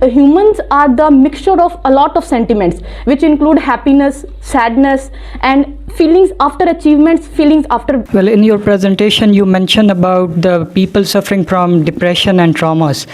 Humans are the mixture of a lot of sentiments, which include happiness, sadness, and feelings after achievements, feelings after. Well, in your presentation, you mentioned about the people suffering from depression and traumas.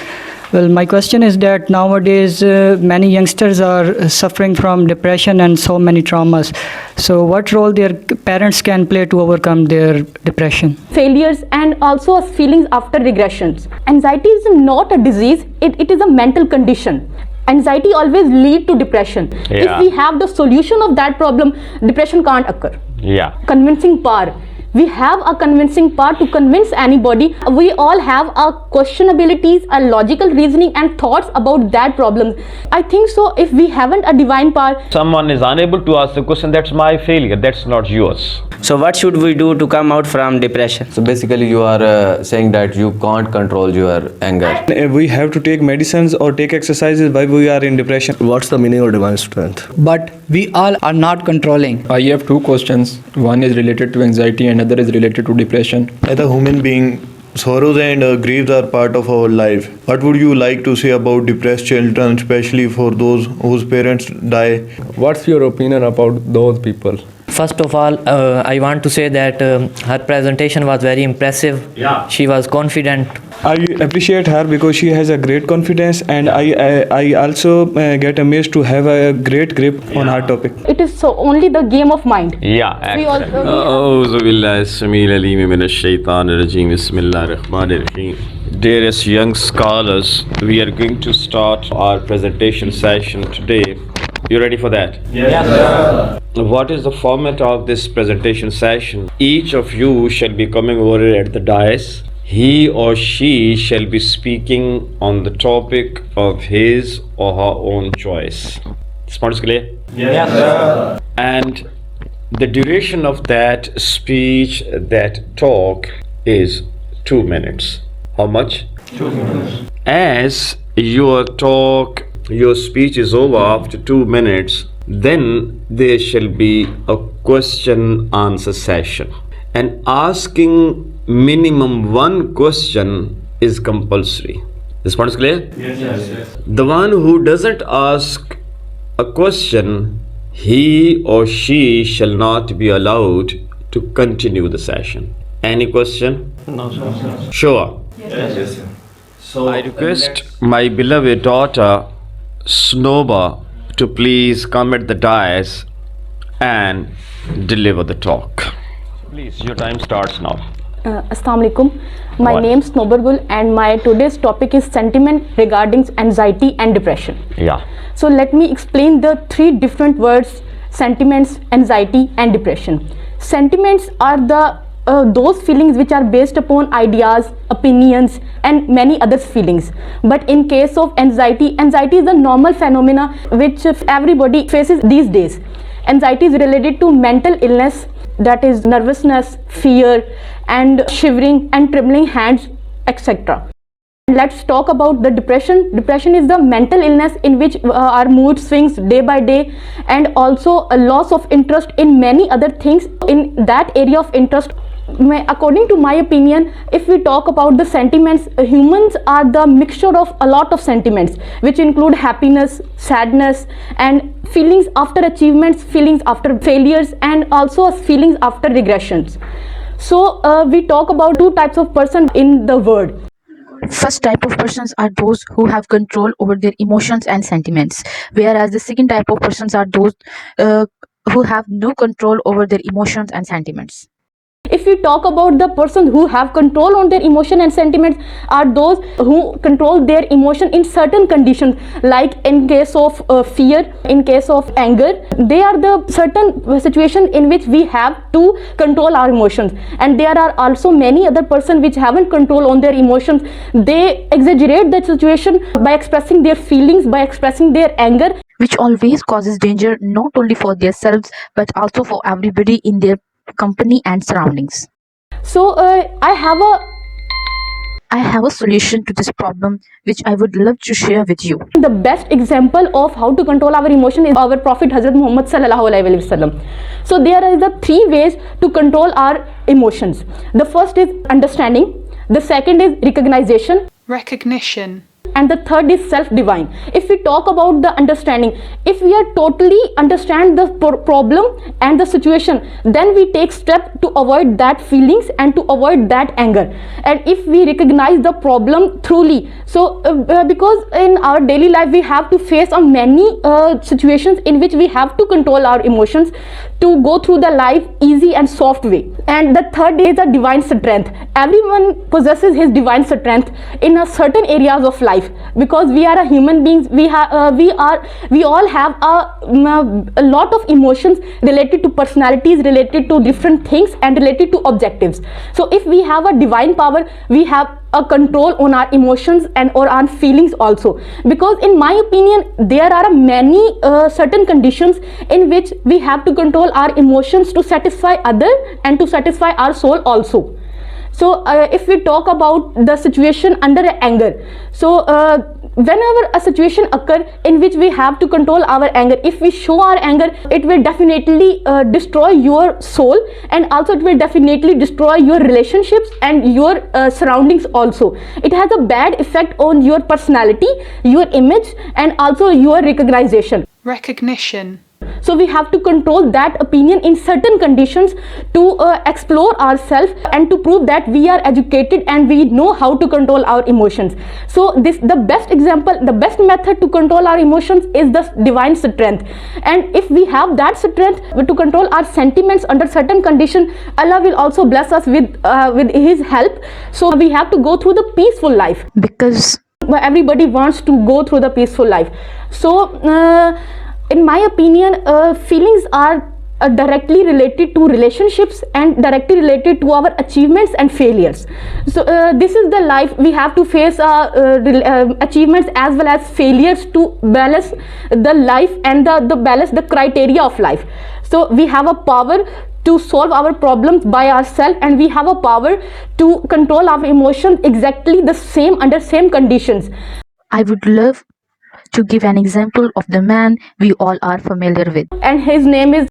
Well, my question is that nowadays many youngsters are suffering from depression and so many traumas. So what role their parents can play to overcome their depression? Failures and also feelings after regressions. Anxiety is not a disease, it is a mental condition. Anxiety always leads to depression. Yeah. If we have the solution of that problem, depression can't occur. Yeah. Convincing power. We have a convincing power to convince anybody. We all have a question abilities, a logical reasoning and thoughts about that problem. I think so if we haven't a divine power. Someone is unable to ask the question, that's my failure, that's not yours. So what should we do to come out from depression? So basically you are saying that you can't control your anger. We have to take medicines or take exercises while we are in depression. What's the meaning of divine strength? But we all are not controlling. I have two questions. One is related to anxiety and other is related to depression. As a human being, sorrows and griefs are part of our life. What would you like to say about depressed children, especially for those whose parents die? What's your opinion about those people? First of all, I want to say that her presentation was very impressive. Yeah. She was confident. I appreciate her because she has a great confidence, and I also get amazed to have a great grip on her topic. It is so only the game of mind. Yeah. We all, أعوذ بالله السميع العليم من الشيطان الرجيم بسم الله الرحمن الرحيم. Dearest young scholars, we are going to start our presentation session today. You ready for that? Yes, sir. What is the format of this presentation session? Each of you shall be coming over at the dais. He or she shall be speaking on the topic of his or her own choice. This part is clear? Yes, sir. And the duration of that speech, that talk is 2 minutes. How much? 2 minutes. As your speech is over after 2 minutes, then there shall be a question answer session. And asking minimum one question is compulsory. This point is clear? Yes. The one who doesn't ask a question, he or she shall not be allowed to continue the session. Any question? No, sir. Sure. Yes, sir. So I request my beloved daughter Sanobar to please come at the dais and deliver the talk. Please, your time starts now. Assalamu alaikum. My What? name is Sanobar and my today's topic is sentiment regarding anxiety and depression. Yeah. So let me explain the three different words: sentiments, anxiety and depression. Sentiments are the those feelings which are based upon ideas, opinions and many other feelings. But in case of anxiety is a normal phenomena which everybody faces these days. Anxiety is related to mental illness, that is nervousness, fear and shivering and trembling hands, etc. Let's talk about the depression. Depression is the mental illness in which our mood swings day by day and also a loss of interest in many other things in that area of interest. According to my opinion, if we talk about the sentiments, humans are the mixture of a lot of sentiments which include happiness, sadness and feelings after achievements, feelings after failures and also feelings after regressions. So we talk about two types of person in the world. First type of persons are those who have control over their emotions and sentiments, whereas the second type of persons are those who have no control over their emotions and sentiments. If we talk about the person who have control on their emotion and sentiments are those who control their emotion in certain conditions, like in case of fear, in case of anger. They are the certain situation in which we have to control our emotions, and there are also many other persons which haven't control on their emotions. They exaggerate that situation by expressing their feelings, by expressing their anger, which always causes danger not only for themselves but also for everybody in their company and surroundings. So I have I have a solution to this problem which I would love to share with you. The best example of how to control our emotion is our Prophet Hazrat Muhammad sallallahu alaihi wasallam. So there are the three ways to control our emotions. The first is understanding, the second is recognition, and the third is self-divine. If we talk about the understanding, if we are totally understand the problem and the situation, then we take step to avoid that feelings and to avoid that anger. And if we recognize the problem truly, so because in our daily life we have to face on many situations in which we have to control our emotions to go through the life easy and soft way. And the third is the divine strength. Everyone possesses his divine strength in a certain areas of life, because we are a human beings. We all have a lot of emotions related to personalities, related to different things, and related to objectives. So if we have a divine power, we have a control on our emotions and or on feelings also, because in my opinion there are many certain conditions in which we have to control our emotions to satisfy other and to satisfy our soul also. So if we talk about the situation under anger, so whenever a situation occurs in which we have to control our anger, if we show our anger, it will definitely destroy your soul, and also it will definitely destroy your relationships and your surroundings also. It has a bad effect on your personality, your image, and also your recognition. So we have to control that opinion in certain conditions to explore ourselves and to prove that we are educated and we know how to control our emotions. So the best example, the best method to control our emotions is the divine strength. And if we have that strength to control our sentiments under certain condition, Allah will also bless us with His help. So we have to go through the peaceful life, Because everybody wants to go through the peaceful life. So in my opinion, feelings are directly related to relationships and directly related to our achievements and failures. So this is the life we have to face achievements as well as failures to balance the life and the balance the criteria of life. So we have a power to solve our problems by ourselves, and we have a power to control our emotions exactly the same under same conditions. I would love to give an example of the man we all are familiar with. And his name is,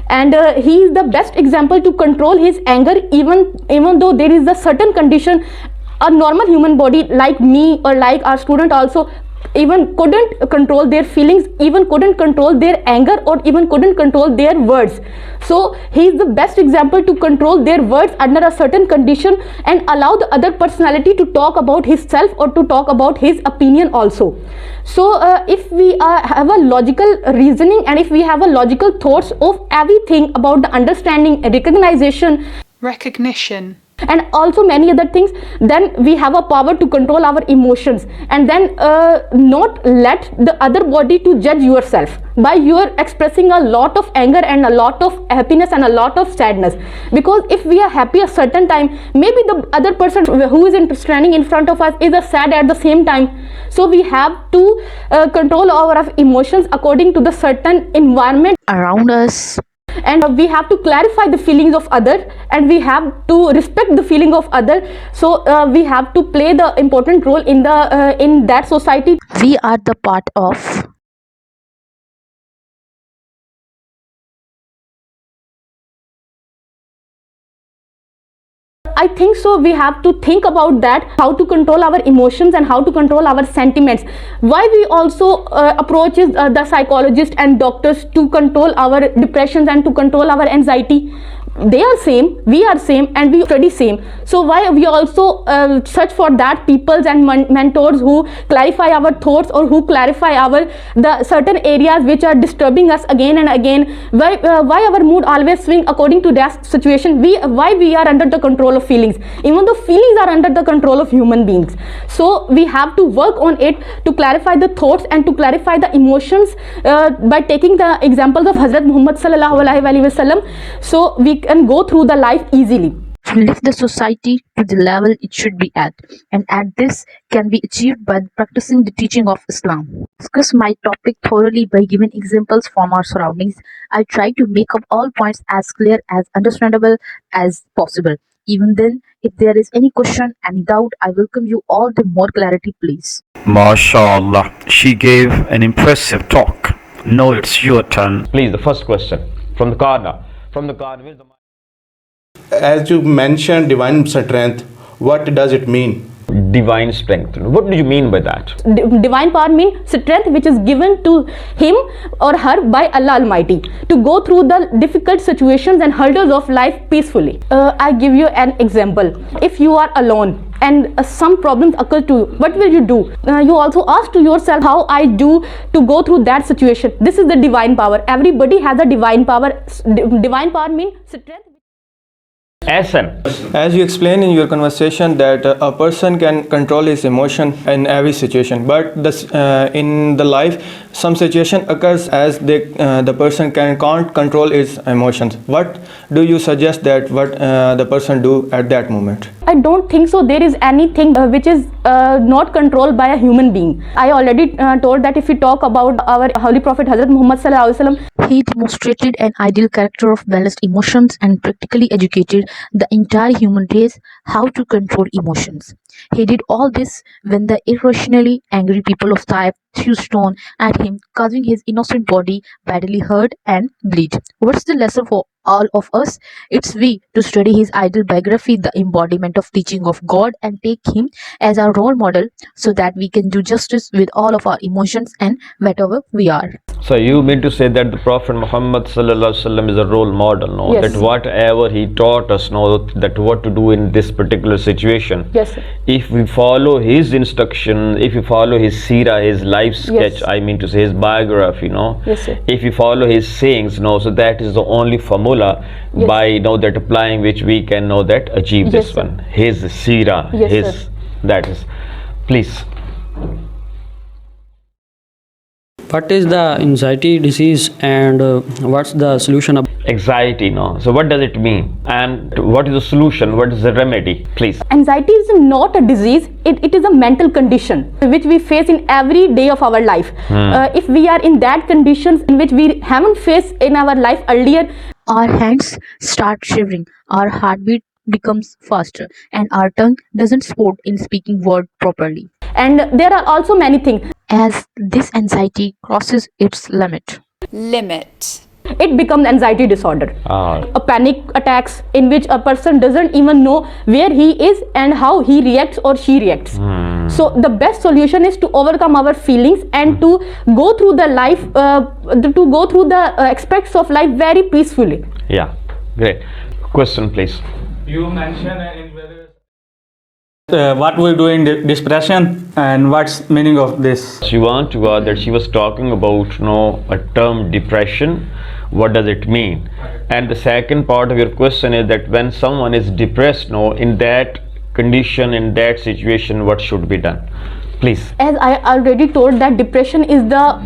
and he is the best example to control his anger, even though there is a certain condition a normal human body like me or like our student also even couldn't control their feelings, even couldn't control their anger, or even couldn't control their words. So he is the best example to control their words under a certain condition and allow the other personality to talk about himself or to talk about his opinion also. So if we have a logical reasoning and if we have a logical thoughts of everything about the understanding, recognition, and also many other things, then we have a power to control our emotions, and then not let the other body to judge yourself by your expressing a lot of anger and a lot of happiness and a lot of sadness. Because if we are happy a certain time, maybe the other person who is standing in front of us is sad at the same time. So we have to control our emotions according to the certain environment around us, and we have to clarify the feelings of other, and we have to respect the feeling of other. So we have to play the important role in that society. We are the part of. I think so we have to think about that, how to control our emotions and how to control our sentiments. Why we also approaches the psychologist and doctors to control our depressions and to control our anxiety. They are same, we are same, and we study same. So why we also search for that peoples and mentors who clarify our thoughts or who clarify the certain areas which are disturbing us again and again. Why our mood always swing according to that situation? Why we are under the control of feelings, even though feelings are under the control of human beings. So we have to work on it to clarify the thoughts and to clarify the emotions by taking the examples of Hazrat Muhammad sallallahu alaihi wasallam. So we can go through the life easily. To lift the society to the level it should be at, and this can be achieved by practicing the teaching of Islam. Discuss my topic thoroughly by giving examples from our surroundings. I try to make up all points as clear as understandable as possible. Even then, if there is any question, any doubt, I welcome you all to more clarity, please. MashaAllah, she gave an impressive talk. Now it's your turn. Please, the first question from the corner. From the corner, where's the mic? As you mentioned divine strength, what does it mean? Divine strength. What do you mean by that? Divine power means strength which is given to him or her by Allah Almighty to go through the difficult situations and hurdles of life peacefully. I give you an example. If you are alone and some problems occur to you, what will you do? You also ask to yourself how I do to go through that situation. This is the divine power. Everybody has a divine power. Divine power means strength. As you explained in your conversation that a person can control his emotion in every situation, but in the life some situation occurs as the person can't control his emotions. What do you suggest that what the person do at that moment? I don't think so there is anything which is not controlled by a human being. I already told that if we talk about our Holy Prophet Hazrat Muhammad Sallallahu Alaihi Wasallam, he demonstrated an ideal character of balanced emotions and practically educated the entire human race how to control emotions. He did all this when the irrationally angry people of Taif threw stone at him, causing his innocent body badly hurt and bleed. What's the lesson for all of us? It's we to study his ideal biography, the embodiment of teaching of God, and take him as our role model so that we can do justice with all of our emotions and whatever we are. So you mean to say that the Prophet Muhammad Sallallahu Alaihi Wasallam is a role model, no? Yes. That whatever he taught us, no, that what to do in this particular situation. Yes, sir. If we follow his instruction, if we follow his seerah, his life sketch, Yes. I mean to say his biography, no? Yes, sir. If we follow his sayings, no, so that is the only formula Yes. by that applying which we can know that achieve Yes, this sir. one. His seerah, Yes, his, sir. that is. Please. What is the anxiety disease and what's the solution of anxiety? No. So what does it mean? And what is the solution? What is the remedy? Please. Anxiety is not a disease. It is a mental condition which we face in every day of our life. If we are in that conditions in which we haven't faced in our life earlier, our hands start shivering, our heartbeat becomes faster, and our tongue doesn't sport in speaking word properly. And there are also many things. As this anxiety crosses its limit, it becomes anxiety disorder. A panic attacks in which a person doesn't even know where he is and how he reacts or she reacts. So the best solution is to overcome our feelings and to go through the life, to go through the aspects of life very peacefully. Yeah, great. Question, please. You mentioned what we do in depression and what's meaning of this? She want to go that she was talking about a term depression. What does it mean? And the second part of your question is that when someone is depressed, in that condition, in that situation, what should be done? Please. As I already told that depression is the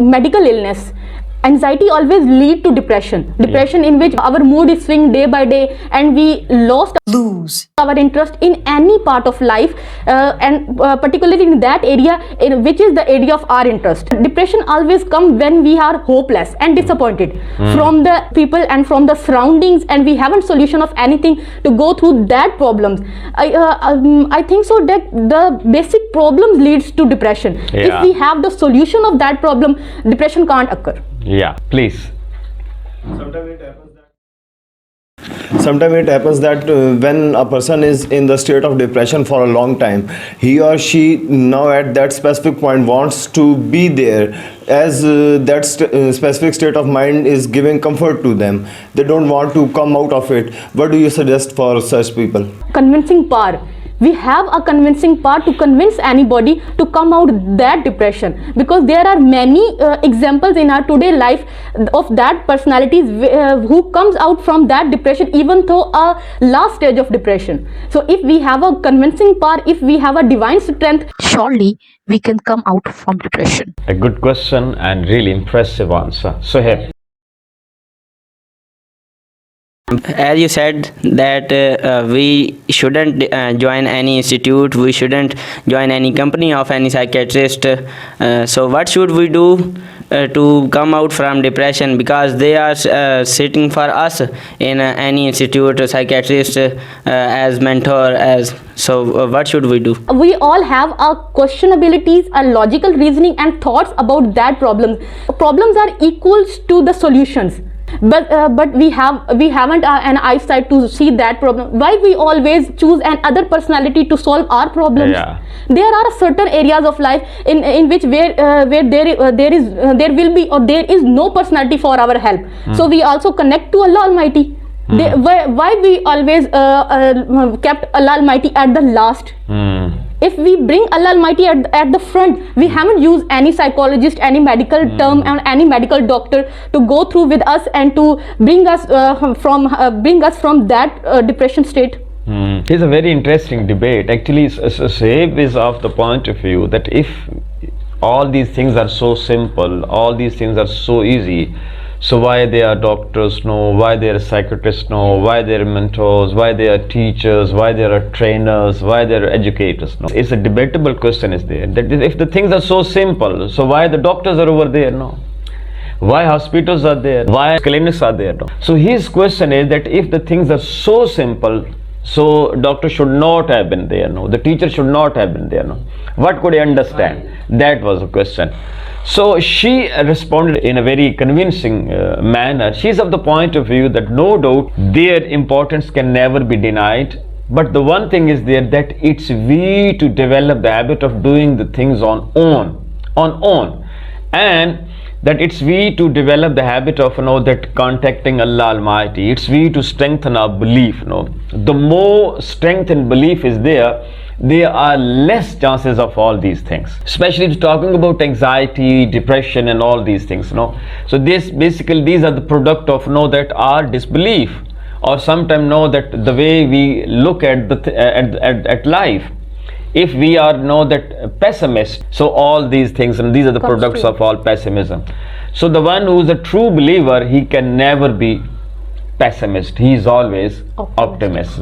medical illness. Anxiety always lead to depression. Depression in which our mood is swing day by day and we lose our interest in any part of life and particularly in that area which is the area of our interest. Depression always comes when we are hopeless and disappointed from the people and from the surroundings and we haven't solution of anything to go through that problems. I think so that the basic problems leads to depression. Yeah. If we have the solution of that problem, depression can't occur. Yeah, please. Sometimes it happens that when a person is in the state of depression for a long time, he or she now at that specific point wants to be there as that specific state of mind is giving comfort to them. They don't want to come out of it. What do you suggest for such people? Convincing power. We have a convincing power to convince anybody to come out that depression, because there are many examples in our today life of that personalities who comes out from that depression even though a last stage of depression. So if we have a convincing power, if we have a divine strength, surely we can come out from depression. A good question and really impressive answer. So here. As you said that we shouldn't join any institute, we shouldn't join any company of any psychiatrist. So what should we do to come out from depression, because they are sitting for us in any institute, psychiatrist as mentor, as so what should we do? We all have our question abilities, our logical reasoning and thoughts about that problem. Problems are equals to the solutions, but we haven't an eyesight to see that problem. Why we always choose another personality to solve our problems? Yeah. There are certain areas of life in which where there will be or there is no personality for our help. So we also connect to Allah Almighty. Why we always kept Allah Almighty at the last? If we bring Allah Almighty at the front, we haven't used any psychologist, any medical term, and any medical doctor to go through with us and to bring us from that depression state. It's a very interesting debate. Actually, Saib is of the point of view that if all these things are so simple, all these things are so easy, so why they are doctors, no, why they are psychiatrists, no, why they are mentors, why they are teachers, why they are trainers, why they are educators, no. It's a debatable question is there, that if the things are so simple, so why the doctors are over there, no? Why hospitals are there, why clinics are there, no? So his question is that if the things are so simple, so doctor should not have been there, no, the teacher should not have been there, no. What could he understand? That was the question. So she responded in a very convincing manner. She is of the point of view that no doubt their importance can never be denied, but the one thing is there that it's we to develop the habit of doing the things on own, and that it's we to develop the habit of that contacting Allah Almighty. It's we to strengthen our belief. The more strength and belief is there are less chances of all these things, especially talking about anxiety, depression and all these things. So these are the product of that our disbelief, or sometimes that the way we look at at life. If we are that pessimist, so all these things, and these are the products of all pessimism. So the one who is a true believer, he can never be pessimist, he is always optimist.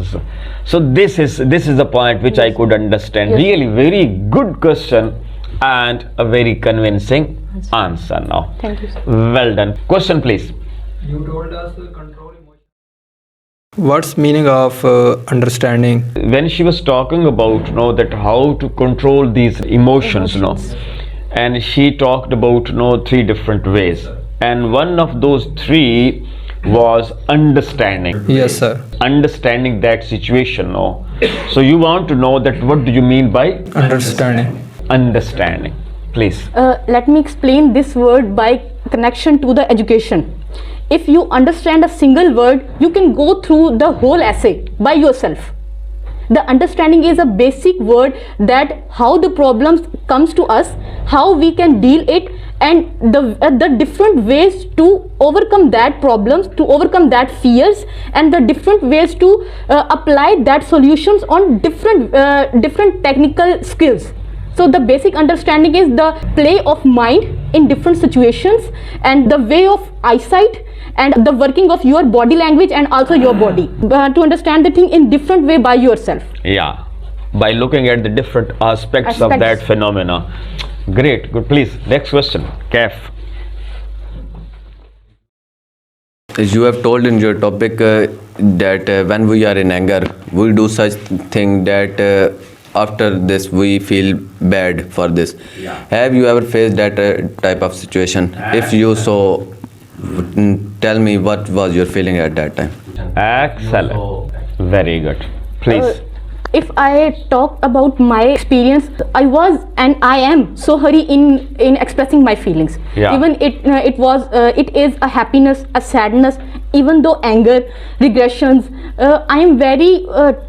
So this is the point which I could understand. Really very good question and a very convincing answer now. Thank you, sir. Well done. Question please. You told us to control emotion. What's meaning of understanding? When she was talking about that how to control these emotions, and she talked about three different ways, and one of those three was understanding. Yes, sir. Understanding that situation. So you want to know that what do you mean by understanding? Please. Let me explain this word by connection to the education. If you understand a single word, you can go through the whole essay by yourself. The understanding is a basic word that how the problems comes to us, how we can deal it, and the different ways to overcome that problems, to overcome that fears, and the different ways to apply that solutions on different technical skills. So the basic understanding is the play of mind in different situations, and the way of eyesight, and the working of your body language and also your body, to understand the thing in different way by yourself. Yeah, by looking at the different aspects of that phenomena. Great, good. Please, next question. Kaf. You have told in your topic that when we are in anger, we do such thing that after this we feel bad for this. Have you ever faced that type of situation? If you so, tell me what was your feeling at that time. Excellent, very good. Please. If I talk about my experience, I was and I am so hurry in expressing my feelings. Even it is a happiness, a sadness, even though anger, regressions. I am very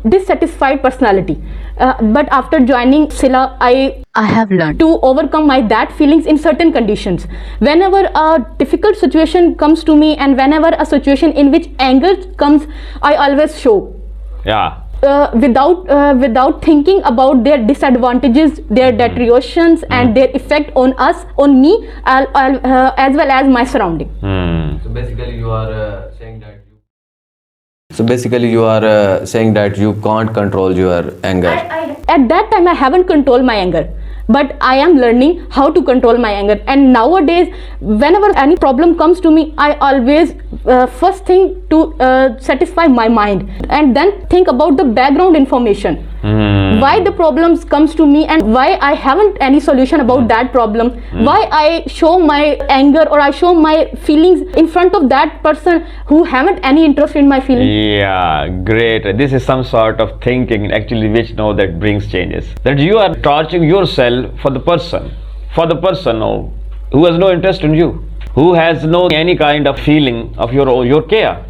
dissatisfied personality. But after joining SILAH, I have learned to overcome that feelings in certain conditions. Whenever a difficult situation comes to me, and whenever a situation in which anger comes, I always show. Without thinking about their disadvantages, their deteriorations, and their effect on us, on me, as well as my surrounding. So basically you are saying that you can't control your anger. At that time I haven't controlled my anger. but I am learning how to control my anger. And nowadays, whenever any problem comes to me, I always first think to satisfy my mind, and then think about the background information. Why the problems comes to me, and why I haven't any solution about that problem, why I show my anger or I show my feelings in front of that person who haven't any interest in my feelings. Yeah, great. This is some sort of thinking actually which that brings changes. That you are torturing yourself for the person who has no interest in you, who has no any kind of feeling of your care.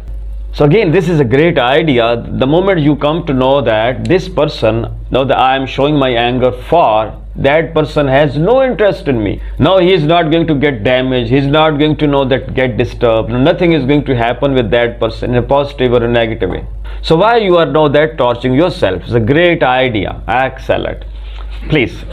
So again, this is a great idea. The moment you come to know that this person, now that I am showing my anger for, that person has no interest in me. Now he is not going to get damaged. He is not going to get disturbed. Nothing is going to happen with that person in a positive or a negative way. So why you are now that torturing yourself? It's a great idea. Excellent. Please.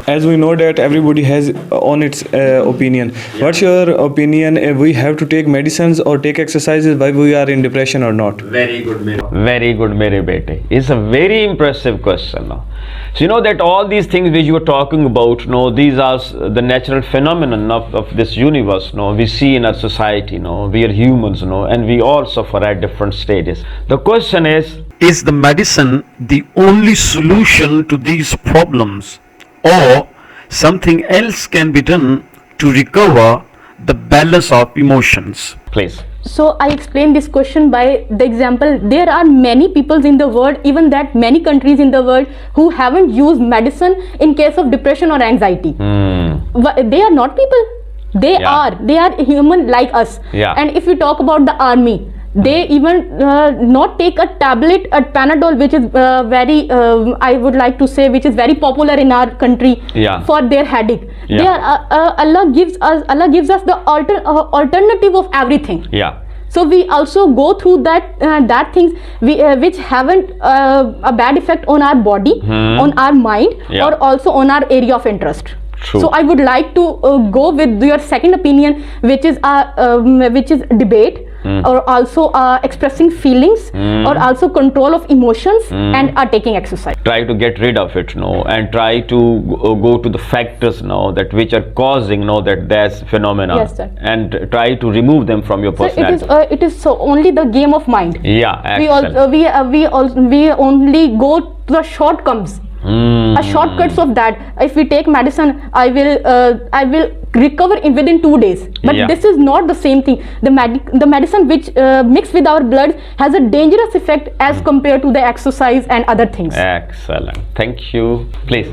As we know that everybody has on its opinion. What's your opinion if we have to take medicines or take exercises while we are in depression or not? Very good, mere bete. It's a very impressive question. So you know that all these things which you are talking about, these are the natural phenomenon of this universe. We see in our society. We are humans, and we all suffer at different stages. The question is the medicine the only solution to these problems, or something else can be done to recover the balance of emotions? Please. So I explain this question by the example. There are many peoples in the world, even that many countries in the world, who haven't used medicine in case of depression or anxiety. They are not people. They are human like us. And if you talk about the army, they even not take a tablet, a Panadol, which is very, I would like to say, which is very popular in our country for their headache. They are, Allah gives us the alternative of everything. So we also go through that things which haven't a bad effect on our body, on our mind, or also on our area of interest. True. So I would like to go with your second opinion, which is debate, or also expressing feelings, or also control of emotions, and taking exercise. Try to get rid of it, and try to go to the factors that which are causing that phenomena. Yes, sir. And try to remove them from your personality. So it is so only the game of mind. Yeah, excellent. We only go to the shortcomes. A shortcuts of that. If we take medicine, I will recover within 2 days. But this is not the same thing. The medicine which mixed with our blood has a dangerous effect as compared to the exercise and other things. Excellent. Thank you. Please.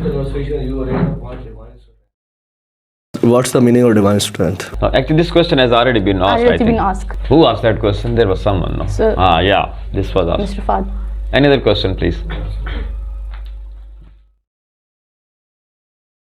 What's the meaning of divine strength? Actually, this question has already been asked. Who asked that question? There was someone. No? Sir. Yeah. This was asked. Mr. Fad. Any other question, please?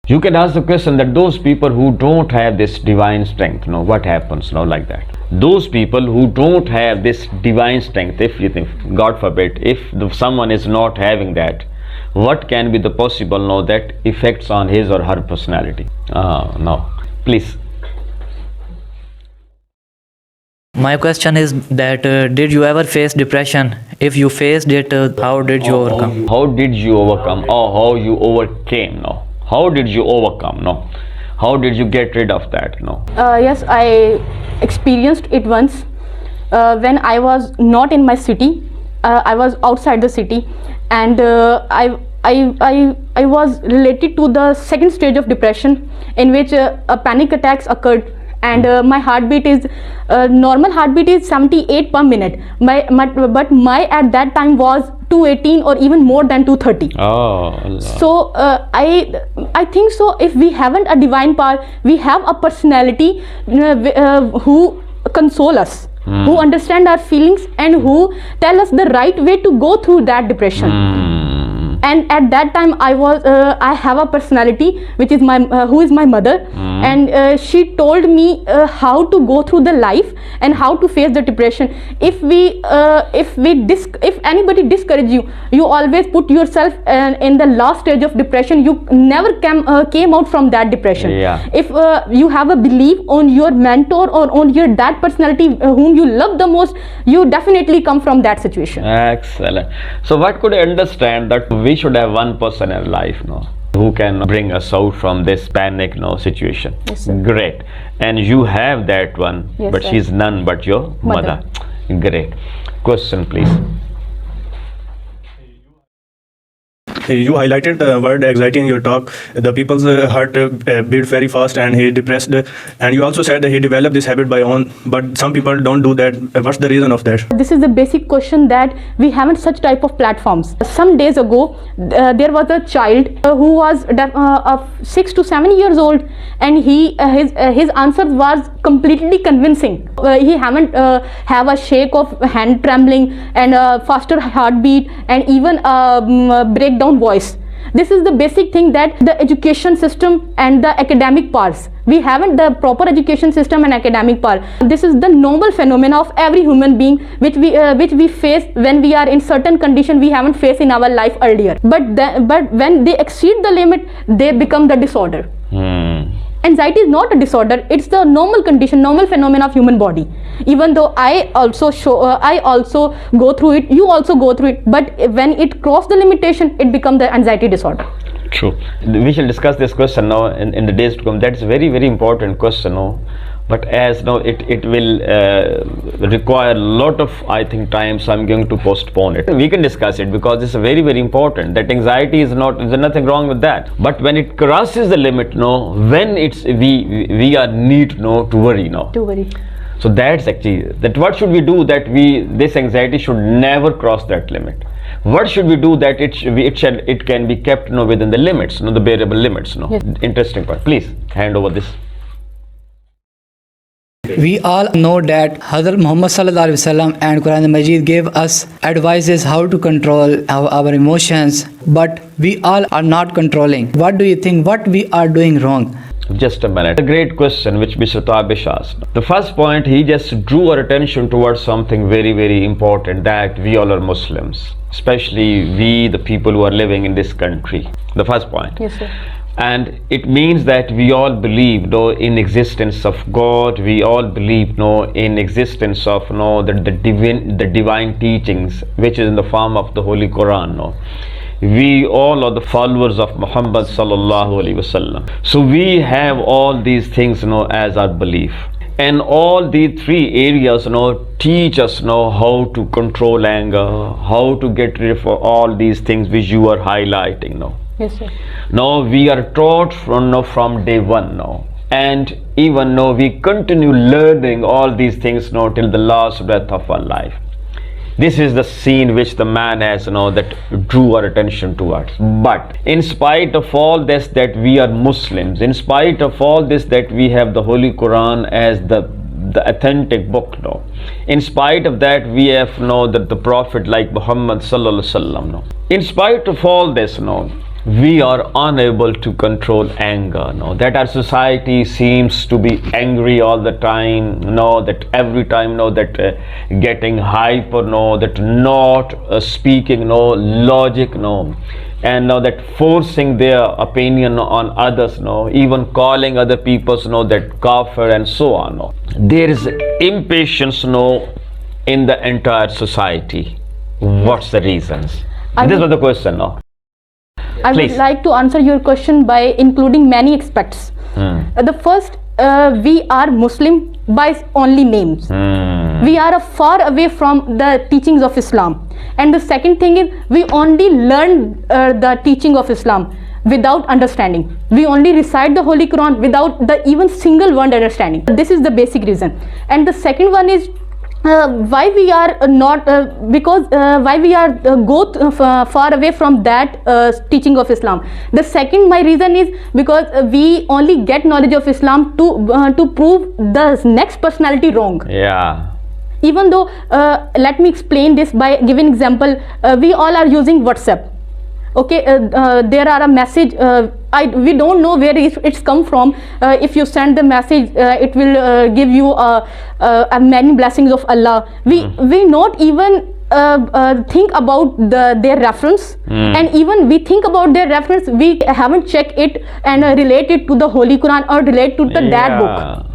You can ask the question that those people who don't have this divine strength, what happens like that? Those people who don't have this divine strength, if you think, God forbid, if someone is not having that, what can be the possible that effects on his or her personality? No, please. My question is that did you ever face depression? If you faced it, how did you overcome? How did you overcome, or how you overcame? How did you overcome? How did you get rid of that? Yes, I experienced it once when I was not in my city. I was outside the city, and I was related to the second stage of depression, in which a panic attacks occurred. And my heartbeat is normal heartbeat is 78 per minute. But my at that time was 218 or even more than 230. Oh, Allah. So I think so. If we haven't a divine power, we have a personality who console us, who understand our feelings, and who tell us the right way to go through that depression. And at that time, I have a personality which is who is my mother, and she told me how to go through the life and how to face the depression. If anybody discourage you, you always put yourself in the last stage of depression. You never came out from that depression. If you have a belief on your mentor or on that personality whom you love the most, you definitely come from that situation. Excellent. So what could I understand that we we should have one person in our life, no, who can bring us out from this panic, no, situation. Yes, sir. Great. And you have that one, Yes, but sir. she's none but your mother. Great. Question, please. You highlighted the word anxiety in your talk. The people's heart beat very fast and he depressed. And you also said that he developed this habit by own, but some people don't do that. What's the reason of that? This is the basic question that we haven't such type of platforms. Some days ago, there was a child who was of 6 to 7 years old, and his answer was completely convincing. He haven't have a shake of hand trembling and a faster heartbeat and even a breakdown voice. This is the basic thing that the education system and the academic parts, we haven't the proper education system and academic part. This is the normal phenomenon of every human being which we face when we are in certain condition we haven't faced in our life earlier. But when they exceed the limit, they become the disorder. Anxiety is not a disorder, it's the normal condition, normal phenomenon of human body. Even though I also go through it, you also go through it, but when it crosses the limitation, it becomes the anxiety disorder. True. We shall discuss this question now in the days to come. That's a very, very important question, no? But as now it will require a lot of, I think, time, so I'm going to postpone it. We can discuss it because it's very, very important. That anxiety is not, there's nothing wrong with that. But when it crosses the limit, no, when it's we are need, no, to worry, no. To worry. So that's actually that. What should we do that this anxiety should never cross that limit? What should we do that it can be kept, no, within the limits, no, the bearable limits, no? Yes. Interesting part. Please hand over this. We all know that Hazrat Muhammad Sallallahu Alaihi Wasallam and Quran Majid gave us advices how to control our emotions, but we all are not controlling. What do you think? What we are doing wrong? Just a minute. A great question which Mr. Tabish asked. The first point, he just drew our attention towards something very, very important, that we all are Muslims, especially we, the people who are living in this country. The first point. Yes, sir. And it means that we all believe, no, in existence of God. We all believe, no, in existence of, no, the divine teachings, which is in the form of the Holy Quran, no. We all are the followers of Muhammad sallallahu alaihi wasallam. So we have all these things, no, as our belief. And all these three areas, no, teach us, no, how to control anger, how to get rid of all these things which you are highlighting, no. Yes, sir. Now we are taught from day one, no, and even now we continue learning all these things, no, till the last breath of our life. This is the scene which the man has, that drew our attention towards. But in spite of all this, that we are Muslims, in spite of all this, that we have the Holy Quran as the authentic book, no, in spite of that, we have that the Prophet like Muhammad sallallahu alaihi wasallam, no. In spite of all this, no, we are unable to control anger, no, that our society seems to be angry all the time, no, that every time, no, that getting hyper, no, that not speaking, no, logic, no, and now that forcing their opinion on others, no, even calling other people, no, that kafir and so on, no. There is impatience, no, in the entire society. What's the reasons? This was the question, no. I Please. would like to answer your question by including many aspects. The first, we are Muslim by only names. We are far away from the teachings of Islam. And the second thing is, we only learn the teaching of Islam without understanding. We only recite the Holy Quran without the even single word understanding. This is the basic reason. And the second one is, why we are not why we are far away from that teaching of Islam. The second, my reason is because we only get knowledge of Islam to prove the next personality wrong. Yeah. Even though, let me explain this by giving example. We all are using WhatsApp. Okay, there are a message, we don't know where it's come from. If you send the message, it will give you many blessings of Allah. We not even think about their reference, and even we think about their reference, we haven't checked it and relate it to the Holy Quran or relate to that book.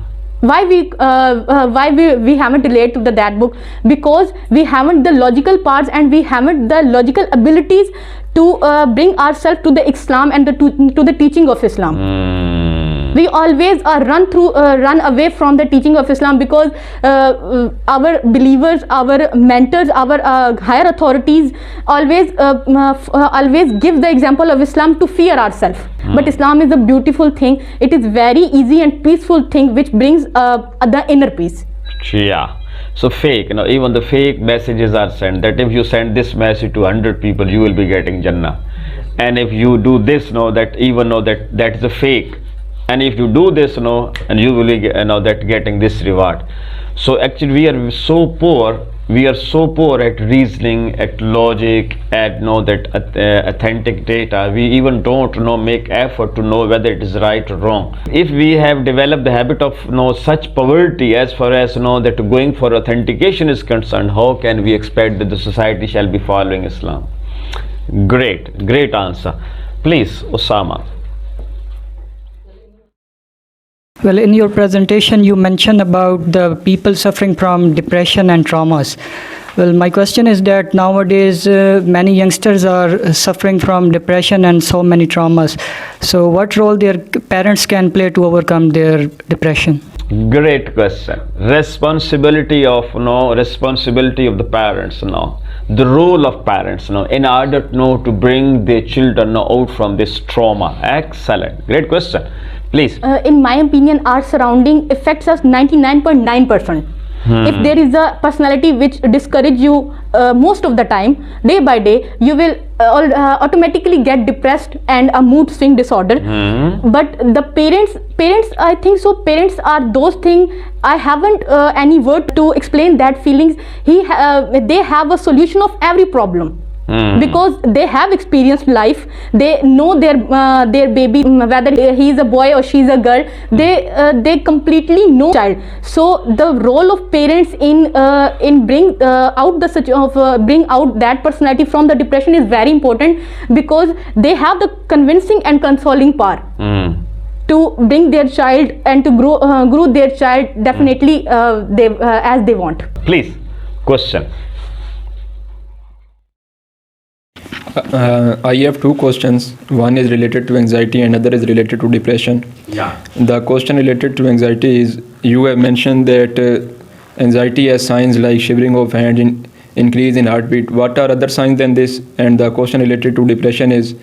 Why we haven't related to that book? Because we haven't the logical parts and we haven't the logical abilities to bring ourselves to the Islam and to the teaching of Islam. We always run away from the teaching of Islam because our believers, our mentors, our higher authorities always give the example of Islam to fear ourselves. But Islam is a beautiful thing. It is very easy and peaceful thing which brings the inner peace. Yeah. So fake, even the fake messages are sent that if you send this message to 100 people, you will be getting Jannah. And if you do this, that is a fake. And if you do this, and you will be getting this reward. So actually we are so poor at reasoning, at logic, at authentic data. We even don't make effort to know whether it is right or wrong. If we have developed the habit of such poverty as far as that going for authentication is concerned, how can we expect that the society shall be following Islam? Great answer. Please, Osama. Well, in your presentation, you mentioned about the people suffering from depression and traumas. Well, my question is that nowadays many youngsters are suffering from depression and so many traumas. So what role their parents can play to overcome their depression? Great question. Responsibility of the parents, the role of parents, in order to bring their children out from this trauma. Excellent. Great question. Please. In my opinion, our surrounding affects us 99.9%. If there is a personality which discourages you most of the time, day by day, you will automatically get depressed and a mood swing disorder. But the parents, I think so, parents are those things, I haven't any word to explain that feelings. They have a solution of every problem. Because they have experienced life, they know their baby, whether he is a boy or she is a girl, they completely know child. So the role of parents in bring out that personality from the depression is very important, because they have the convincing and consoling power to bring their child and to grow their child definitely as they want. Please, question. I have two questions. One is related to anxiety and other is related to depression. Yeah. The question related to anxiety is, you have mentioned that anxiety has signs like shivering of hands, increase in heartbeat. What are other signs than this? And the question related to depression is,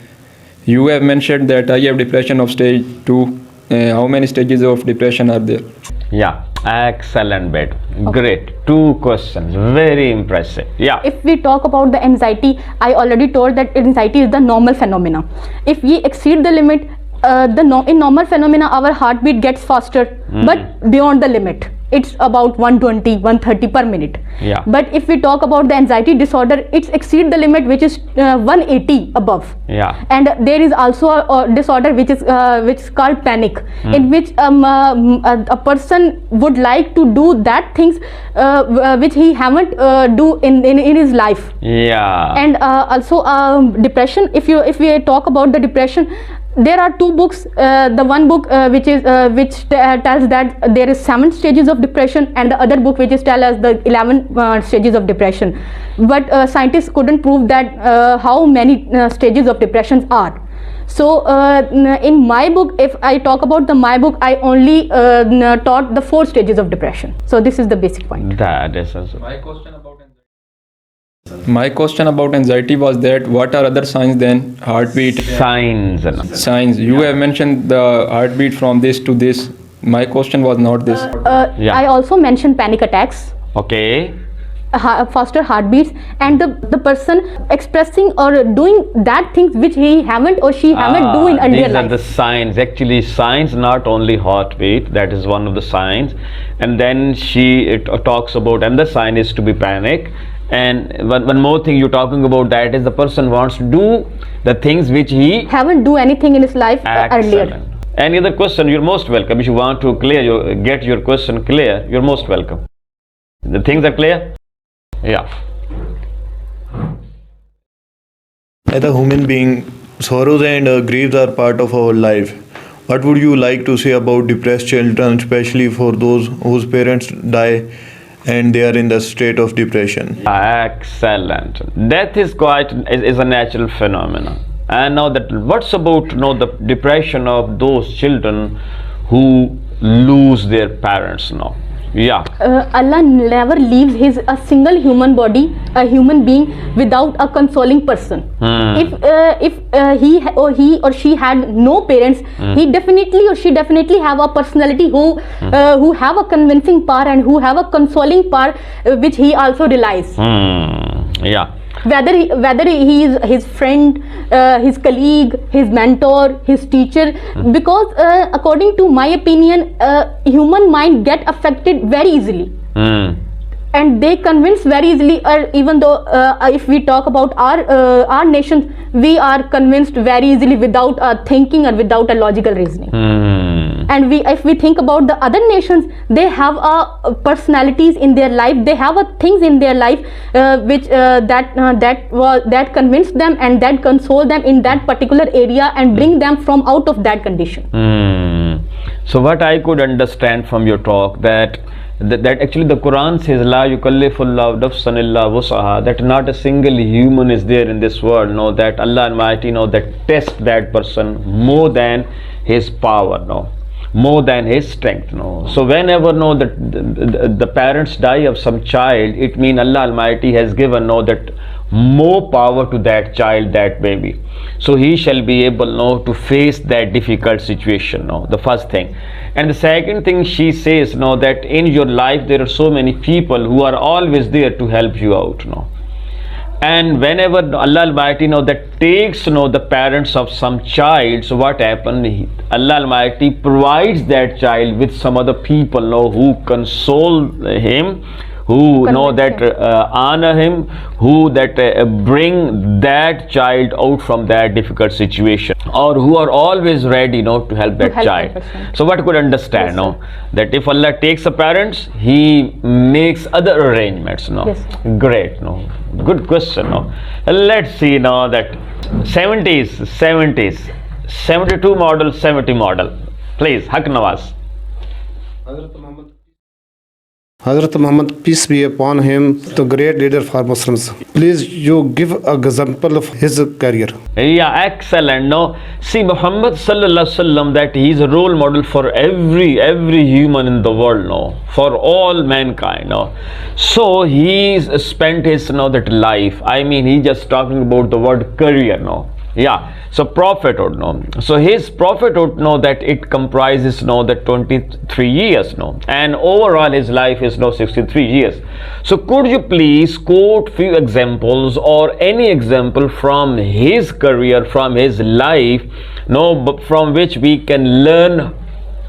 you have mentioned that I have depression of stage 2. How many stages of depression are there? Yeah. Excellent, bit. Great. Two questions. Very impressive. Yeah. If we talk about the anxiety, I already told that anxiety is the normal phenomena. If we exceed the limit, in normal phenomena, our heartbeat gets faster, but beyond the limit. It's about 120, 130 per minute. Yeah. But if we talk about the anxiety disorder, it's exceed the limit, which is 180 above. Yeah. And there is also a disorder which is called panic, in which a person would like to do that things which he haven't do in his life. Yeah. And also depression. If we talk about the depression, there are two books. The one book which tells that there is 7 stages of depression, and the other book which is tell us the 11 stages of depression. But scientists couldn't prove that how many stages of depression are. So in my book, if I talk about my book, I only taught the 4 stages of depression. So this is the basic point. That is also. My question about anxiety was that what are other signs than heartbeat? Signs. You have mentioned the heartbeat from this to this. My question was not this. I also mentioned panic attacks. Okay. Faster heartbeats, and the person expressing or doing that things which he haven't or she haven't do in earlier life. These are the signs. Actually, signs, not only heartbeat. That is one of the signs. And then it talks about, and the sign is to be panic. And one more thing you're talking about, that is the person wants to do the things which he haven't do anything in his life earlier. Any other question, you're most welcome. If you want to get your question clear, you're most welcome. The things are clear? Yeah. As a human being, sorrows and griefs are part of our life. What would you like to say about depressed children, especially for those whose parents die and they are in the state of depression? Excellent. Death is is a natural phenomenon. And now that, what's about the depression of those children who lose their parents now? Yeah. Allah never leaves a single human human being without a consoling person. If he or she had no parents, he definitely or she definitely have a personality who have a convincing power and who have a consoling power, which he also relies. Yeah. Whether he is his friend, his colleague, his mentor, his teacher, because according to my opinion, human mind get affected very easily, and they convince very easily. Even though if we talk about our nation, we are convinced very easily without thinking or without a logical reasoning. And if we think about the other nations, they have personalities in their life, they have things in their life which that convince them and that console them in that particular area and bring them from out of that condition. So what I could understand from your talk, that actually the Quran says la yukallifullahu nafsan illa wusaha, that not a single human is there in this world, that Allah Almighty that test that person more than his power, more than his strength. So whenever that the parents die of some child, it means Allah Almighty has given that more power to that child, that baby, so he shall be able to face that difficult situation, the first thing. And the second thing she says, that in your life there are so many people who are always there to help you out, and whenever Allah Almighty that takes the parents of some child, so what happened? Allah Almighty provides that child with some other people who console him, who honor him, who bring that child out from that difficult situation, or who are always ready to help that child. So what could understand, that if Allah takes a parents, he makes other arrangements. Great. Good question. Let's see that 70s 72 model, 70 model, please. Haq Nawaz. Hazrat Muhammad, peace be upon him, the great leader for Muslims. Please, you give an example of his career. Yeah, excellent. See, Muhammad sallallahu alaihi wasallam, that he is a role model for every human in the world, for all mankind. So he spent his that life. I mean, he just talking about the word career. Yeah. So prophethood, so his prophethood, that it comprises that 23 years, and overall his life is 63 years. So could you please quote few examples or any example from his career, from his life, from which we can learn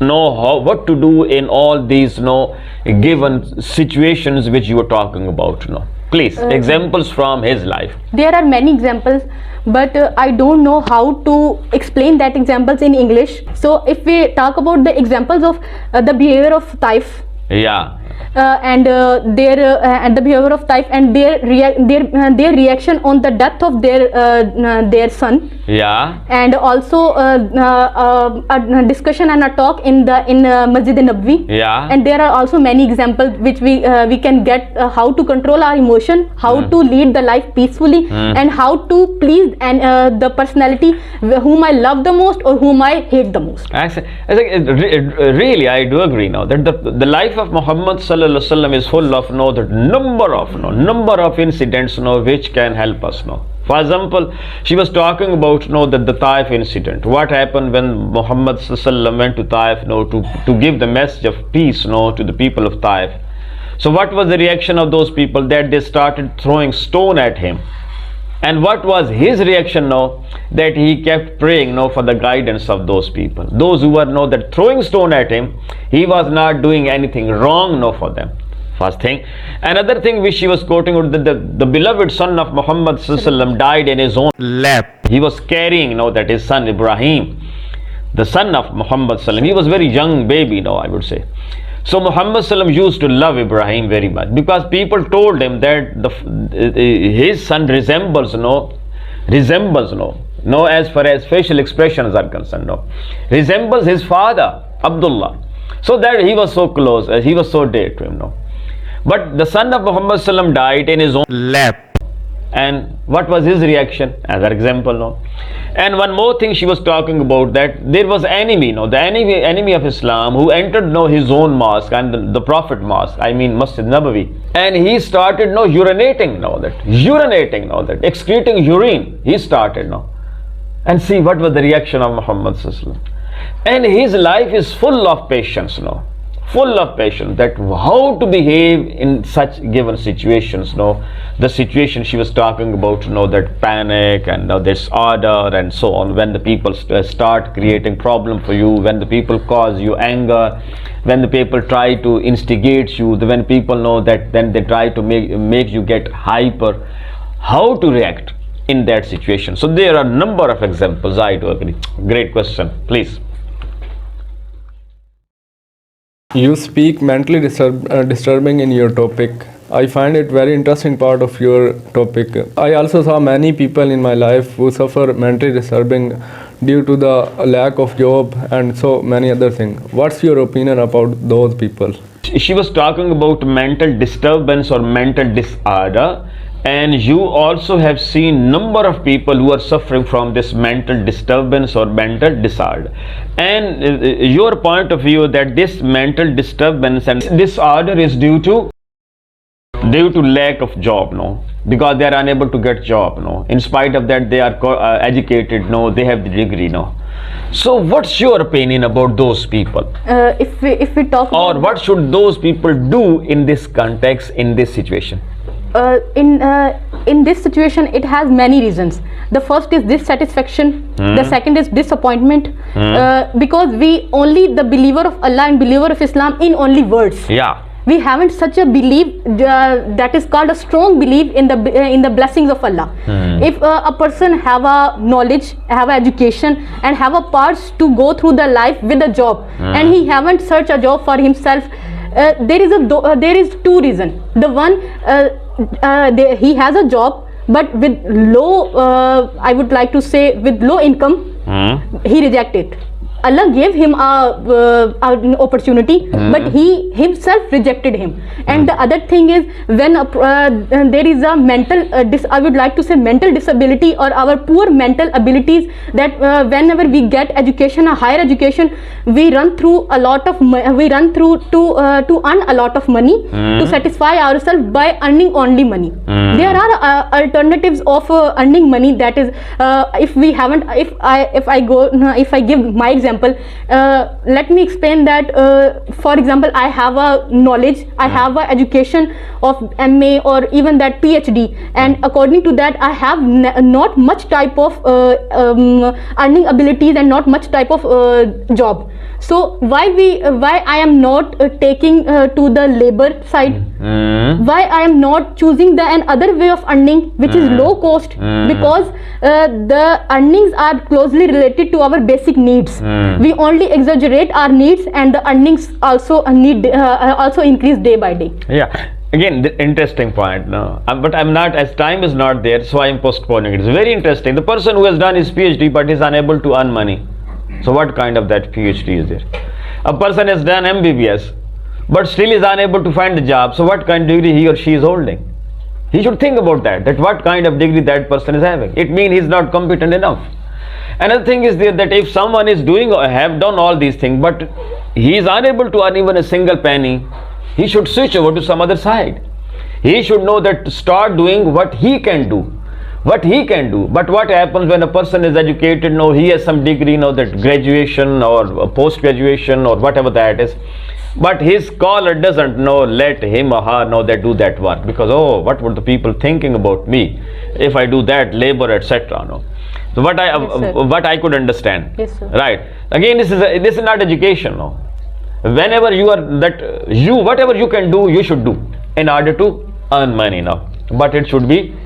what to do in all these given situations which you were talking about? Please, examples from his life. There are many examples, but I don't know how to explain that examples in English. So if we talk about the examples of the behavior of Taif, yeah, and the behavior of Taif and their reaction on the death of their son, yeah, and also a discussion and a talk in Masjid Nabwi, yeah, and there are also many examples which we can get how to control our emotion, how to lead the life peacefully, and how to please and the personality whom I love the most or whom I hate the most. Really, I do agree that the life of Muhammad sallallahu alaihi wasallam is full of the number of incidents which can help us. For example, she was talking about the Taif incident. What happened when Muhammad sallallahu alaihi wasallam went to Taif to give the message of peace to the people of Taif. So what was the reaction of those people? That they started throwing stone at him. And what was his reaction that he kept praying for the guidance of those people, those who were that throwing stone at him. He was not doing anything wrong for them. First thing. Another thing which she was quoting, the beloved son of Muhammad sallallahu alaihi wasallam died in his own lap. He was carrying that his son Ibrahim, the son of Muhammad sallallahu alaihi wasallam. He was very young baby I would say. So Muhammad sallallahu alaihi wasallam used to love Ibrahim very much, because people told him that his son resembles as far as facial expressions are concerned, resembles his father Abdullah. So that he was so close, he was so dear to him. But the son of Muhammad sallam died in his own lap. And what was his reaction? As an example, no. And one more thing she was talking about, that there was enemy, no, the enemy of Islam who entered, no, his own mosque and the Prophet mosque, I mean Masjid Nabawi, and he started, no, urinating, excreting urine. He started, no. And see what was the reaction of Muhammad sallallahu alaihi wasallam. And his life is full of patience, no. Full of patience, that how to behave in such given situations, no. The situation she was talking about, that panic and disorder and so on, when the people start creating problem for you, when the people cause you anger, when the people try to instigate you, when people know that, then they try to make you get hyper, how to react in that situation. So there are a number of examples. I do agree. Great question, please. You speak mentally disturbing in your topic. I find it very interesting part of your topic. I also saw many people in my life who suffer mentally disturbing due to the lack of job and so many other things. What's your opinion about those people? She was talking about mental disturbance or mental disorder, and you also have seen number of people who are suffering from this mental disturbance or mental disorder. And your point of view that this mental disturbance and disorder is due to lack of job, no, because they are unable to get job, no. In spite of that, they are educated, no, they have the degree, no. So what's your opinion about those people? If we talk about, or what should those people do in this context, in this situation? In this situation, it has many reasons. The first is dissatisfaction. The second is disappointment. Because we only the believer of Allah and believer of Islam in only words. Yeah. We haven't such a belief that is called a strong belief in the blessings of Allah. If a person have a knowledge, have a education, and have a parts to go through the life with a job, and he haven't searched a job for himself, there is two reasons. The one, he has a job, but with low, I would like to say, with low income, he rejected it. Allah gave him an opportunity, but he himself rejected him. And the other thing is, when there is a mental, I would like to say mental disability or our poor mental abilities, that whenever we get education, a higher education, we run through a lot of to earn a lot of money to satisfy ourselves by earning only money. There are alternatives of earning money. That is, if I give my example, let me explain that. For example, I have a knowledge, I have a education of MA or even that PhD, and according to that, I have not much type of earning abilities and not much type of job. So why I am not taking to the labor side? Why I am not choosing another way of earning, which is low cost? Because the earnings are closely related to our basic needs. We only exaggerate our needs, and the earnings also increase day by day. Yeah. Again, the interesting point, no. But I'm not, as time is not there, so I'm postponing it. It's very interesting. The person who has done his PhD but is unable to earn money. So what kind of that PhD is there? A person has done MBBS but still is unable to find a job. So what kind of degree he or she is holding? He should think about that what kind of degree that person is having. It means he's not competent enough. Another thing is there, that if someone is doing or have done all these things but he is unable to earn even a single penny, he should switch over to some other side. He should know that to start doing what he can do. But what happens when a person is educated, no, he has some degree, no, that graduation or post-graduation or whatever that is, but his scholar doesn't know, let him or her know that do that work, because what would the people thinking about me if I do that labor, etc. No. So what I could understand. Yes, sir. Right. Again, this is not education, no. Whenever you are whatever you can do, you should do in order to earn money now. But it should be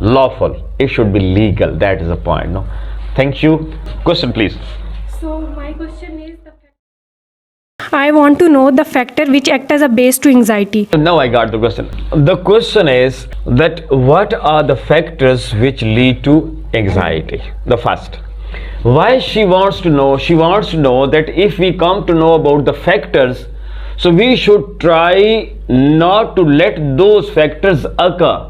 lawful. It should be legal. That is the point. No. Thank you. Question, please. So my question is, I want to know the factor which act as a base to anxiety. Now I got the question. The question is that what are the factors which lead to anxiety? The first. Why she wants to know? She wants to know that if we come to know about the factors, So we should try not to let those factors occur,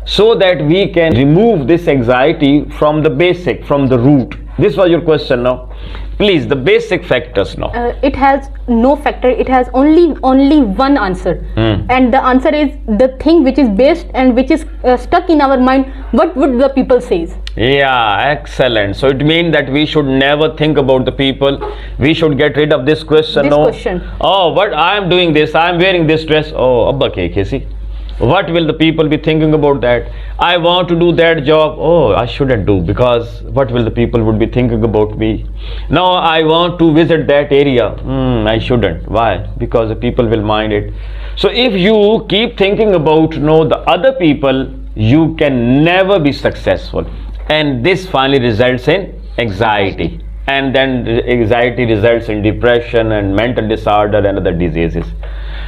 so that we can remove this anxiety from the basic, from the root. This was your question now. Please, the basic factors now. It has no factor, it has only one answer. And the answer is the thing which is based and which is stuck in our mind. What would the people say? Yeah, excellent. So it means that we should never think about the people. We should get rid of this question. Oh, what I am doing this, I am wearing this dress. Oh, Abba ke kesi. What will the people be thinking about that? I want to do that job. Oh, I shouldn't do, because what will the people would be thinking about me? Now I want to visit that area. I shouldn't. Why? Because the people will mind it. So if you keep thinking about the other people, you can never be successful. And this finally results in anxiety. And then anxiety results in depression and mental disorder and other diseases.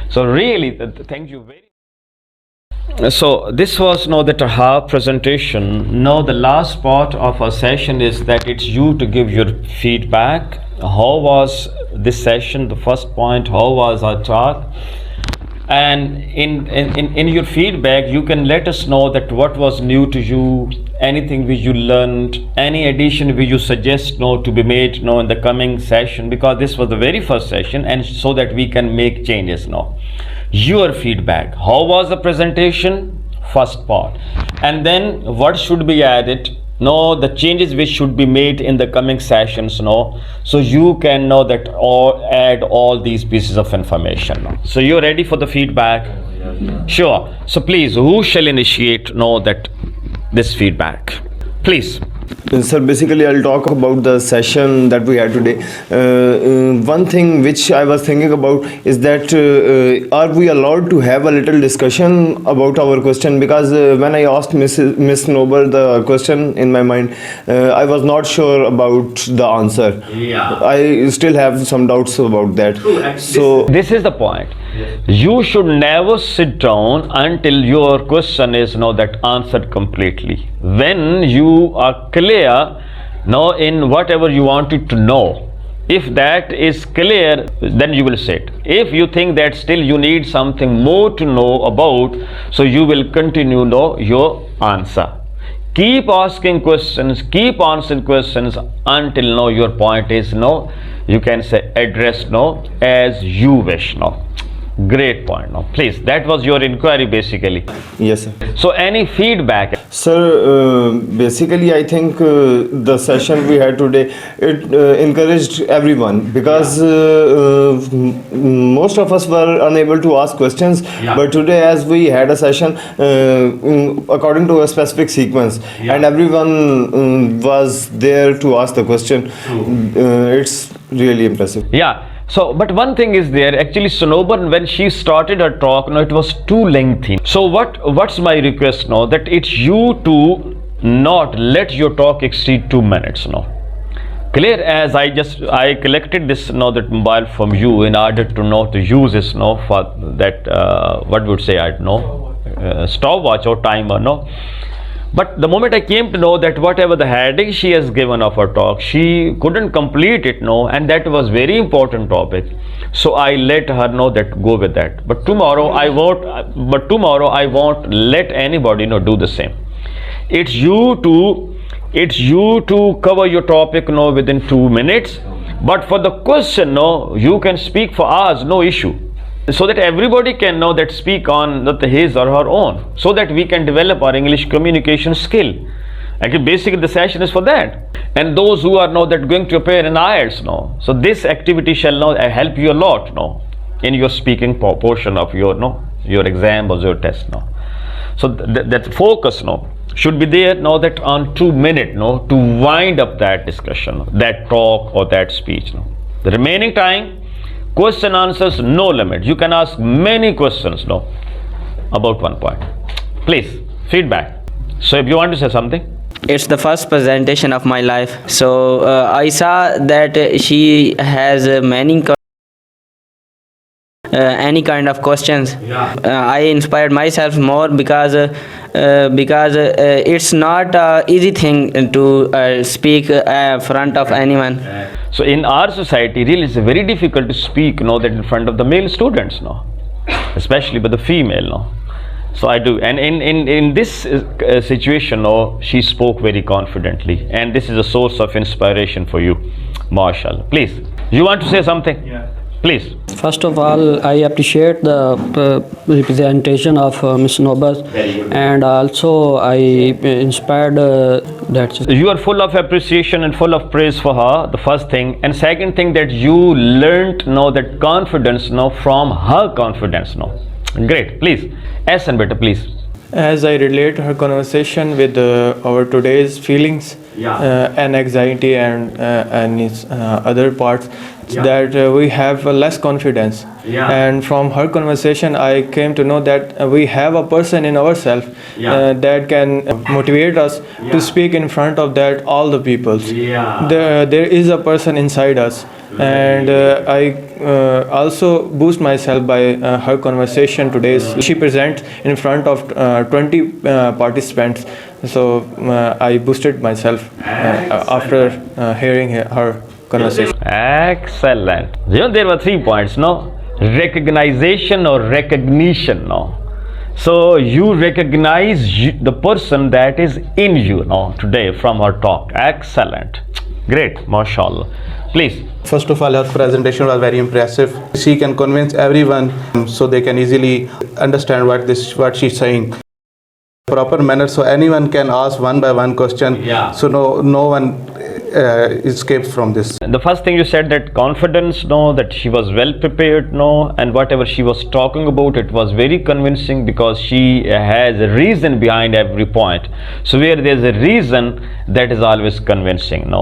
So really, thank you very much. So this was that half presentation. Now the last part of our session is that it's you to give your feedback. How was this session? The first point, how was our talk? And in your feedback, you can let us know that what was new to you, anything which you learned, any addition which you suggest to be made in the coming session, because this was the very first session, and so that we can make changes now. Your feedback, how was the presentation? First part. And then what should be added? The changes which should be made in the coming sessions, so you can know that or add all these pieces of information. So you're ready for the feedback? Sure. So please, who shall initiate this feedback? Please. Sir, basically I'll talk about the session that we had today. One thing which I was thinking about is that are we allowed to have a little discussion about our question? Because when I asked Miss Sanobar the question in my mind, I was not sure about the answer. Yeah. I still have some doubts about that. So this is the point. You should never sit down until your question is answered completely. When you are clear in whatever you wanted to know, if that is clear, then you will sit. If you think that still you need something more to know about, so you will continue your answer. Keep asking questions, keep answering questions until your point is you can say addressed as you wish. Great point. Please, that was your inquiry basically. Yes, sir. So any feedback? Sir, basically I think the session we had today, it encouraged everyone, because most of us were unable to ask questions, but today as we had a session according to a specific sequence, and everyone was there to ask the question. It's really impressive. Yeah. So, but one thing is there, actually Sanobar, when she started her talk, it was too lengthy. So what's my request now? That it's you to not let your talk exceed 2 minutes Clear? As I collected this that mobile from you in order to use this for that what would say stopwatch or timer But the moment I came to know that whatever the heading she has given of her talk, she couldn't complete it, and that was very important topic. So I let her know that go with that. But tomorrow I won't let anybody do the same. It's you to cover your topic within 2 minutes. But for the question, you can speak for hours, no issue. So that everybody can speak on his or her own, so that we can develop our English communication skill. Actually, basically the session is for that. And those who are going to appear in IELTS so this activity shall help you a lot in your speaking portion of your exam or your test So that focus should be there that on 2 minutes to wind up that discussion, that talk or that speech The remaining time, question answers, no limit. You can ask many questions about one point. Please, feedback. So if you want to say something. It's the first presentation of my life. So I saw that she has many any kind of questions. I inspired myself more because it's not an easy thing to speak front of anyone. So in our society, really, it's very difficult to speak, that in front of the male students, especially with the female, So I do, and in this situation, she spoke very confidently, and this is a source of inspiration for you, mashallah. Please, you want to say something? Yeah. Please. First of all, I appreciate the representation of Ms. Sanobar, and also I inspired that. You are full of appreciation and full of praise for her, the first thing, and second thing that you learnt that confidence from her confidence. Great. Please, and better, please. As I relate her conversation with our today's feelings and anxiety and its other parts, that we have less confidence. And from her conversation, I came to know that we have a person in ourselves that can motivate us to speak in front of that all the peoples. There is a person inside us. And I also boost myself by her conversation today. She presents in front of 20 participants. So I boosted myself after hearing her conversation. Excellent. There were 3 points, recognition or recognition, So you recognize the person that is in you, today from her talk. Excellent. Great, mashallah. Please. First of all, her presentation was very impressive. She can convince everyone so they can easily understand what she's saying. Proper manner, so anyone can ask one by one question. So no one escapes from this. The first thing you said, that confidence, that she was well prepared, and whatever she was talking about, it was very convincing because she has a reason behind every point. So where there's a reason, that is always convincing.